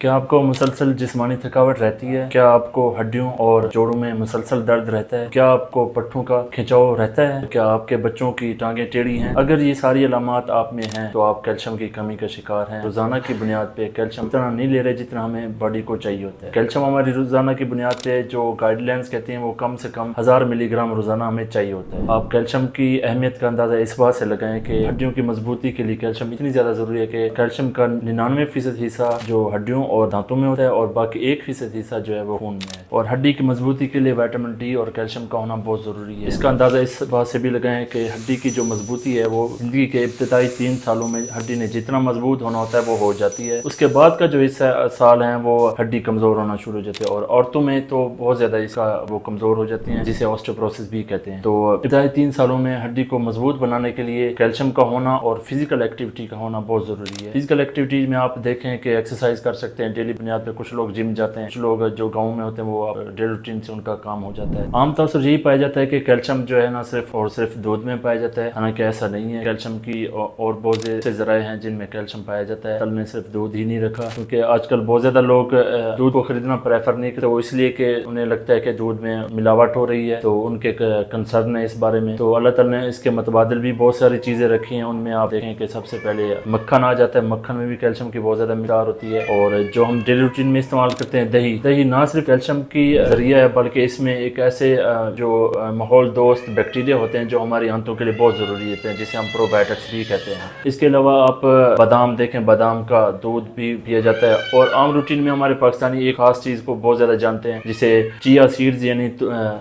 क्या आपको मुसलसल जिस्मानी थकावट रहती है? क्या आपको हड्डियों और जोड़ों में मुसलसल दर्द रहता है? क्या आपको पट्टों का खिंचाव रहता है? क्या आपके बच्चों की टांगें टेढ़ी हैं? अगर ये सारी अलामात आप में हैं तो आप कैल्शियम की कमी का शिकार हैं। रोजाना की बुनियाद पे कैल्शियम उतना नहीं ले रहे जितना हमें बॉडी को चाहिए होता है। कैल्शियम हमारी रोजाना की बुनियाद पे जो गाइडलाइंस कहती हैं वो कम से कम 1000 मिलीग्राम रोजाना हमें चाहिए होता है। आप कैल्शियम की अहमियत का अंदाजा इस बात से लगाएं कि हड्डियों की मजबूती के लिए कैल्शियम इतनी ज्यादा जरूरी है कि कैल्शियम का 99% हिस्सा जो हड्डियों और दांतों में होता है और बाकी 1% हिस्सा जो है वो खून में है। और हड्डी की मजबूती के लिए विटामिन डी और कैल्शियम का होना बहुत जरूरी है। इसका अंदाजा इस बात से भी लगाएं कि हड्डी की जो मजबूती है वो जिंदगी के इब्तदाई 3 सालों में हड्डी ने जितना मजबूत होना होता है वो हो जाती है। उसके बाद का जो हिस्सा साल है वो हड्डी कमजोर होना शुरू हो जाती है और औरतों में तो बहुत ज्यादा इसका वो कमजोर हो जाती है, जिसे ऑस्टियोपोरोसिस भी कहते हैं। तो इब्तदाई 3 सालों में हड्डी को मजबूत बनाने के लिए कैल्शियम का होना और फिजिकल एक्टिविटी का होना बहुत जरूरी है। फिजिकल एक्टिविटीज में आप देखें कि एक्सरसाइज कर सकते हैं डेली बुनियाद पे। कुछ लोग जिम जाते हैं, कुछ लोग जो गाँव में होते हैं वो डेली रूटीन से उनका काम हो जाता है। आमतौर से यही पाया जाता है कि कैल्शियम जो है ना सिर्फ और सिर्फ दूध में पाया जाता है, हालांकि ऐसा नहीं है। कैल्शियम की और बहुत से जराए हैं जिनमें कैल्शियम पाया जाता है। कल ने सिर्फ दूध ही नहीं रखा, क्योंकि आजकल बहुत ज्यादा लोग दूध को खरीदना प्रेफर नहीं करते, वो इसलिए कि उन्हें लगता है कि दूध में मिलावट हो रही है, तो उनके कंसर्न है इस बारे में। तो अल्लाह ताला ने इसके मुतबादिल भी बहुत सारी चीजें रखी हैं। उनमें आप देखें कि सबसे पहले मक्खन आ जाता है। मक्खन में भी कैल्शियम की बहुत ज्यादा मिकदार होती है। और जो हम डेली रूटीन में इस्तेमाल करते हैं दही ना सिर्फ कैल्शियम की जरिया है, बल्कि इसमें एक ऐसे जो माहौल दोस्त बैक्टीरिया होते हैं जो हमारी आंतों के लिए बहुत जरूरी होते हैं, जिसे हम प्रोबायोटिक्स भी कहते हैं। इसके अलावा आप बादाम देखें, बादाम का दूध भी पिया जाता है। और आम रूटीन में हमारे पाकिस्तानी एक खास चीज को बहुत ज्यादा जानते हैं, जिसे चिया सीड्स यानी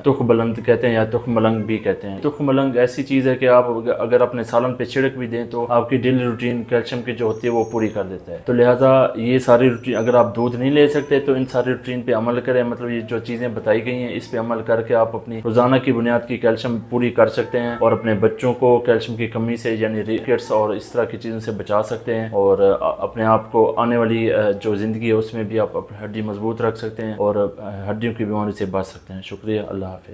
तुख बुलंद कहते हैं या तुख मलंग भी कहते हैं। तुख मलंग ऐसी चीज है कि आप अगर अपने सालन पे छिड़क भी दें तो आपकी डेली रूटीन कैल्शियम की जो होती है वो पूरी कर देता है। तो लिहाजा ये सारी रूटीन, अगर आप दूध नहीं ले सकते तो इन सारी रूटीन पे अमल करें। मतलब ये जो चीजें बताई गई हैं इस पे अमल करके आप अपनी रोजाना की बुनियाद की कैल्शियम पूरी कर सकते हैं और अपने बच्चों को कैल्शियम की कमी से यानी रिकेट्स और इस तरह की चीजों से बचा सकते हैं। और अपने आप को आने वाली जो जिंदगी है उसमें भी आप हड्डी मजबूत रख सकते हैं और हड्डियों की बीमारी से बच सकते हैं। शुक्रिया, अल्लाह हाफिज।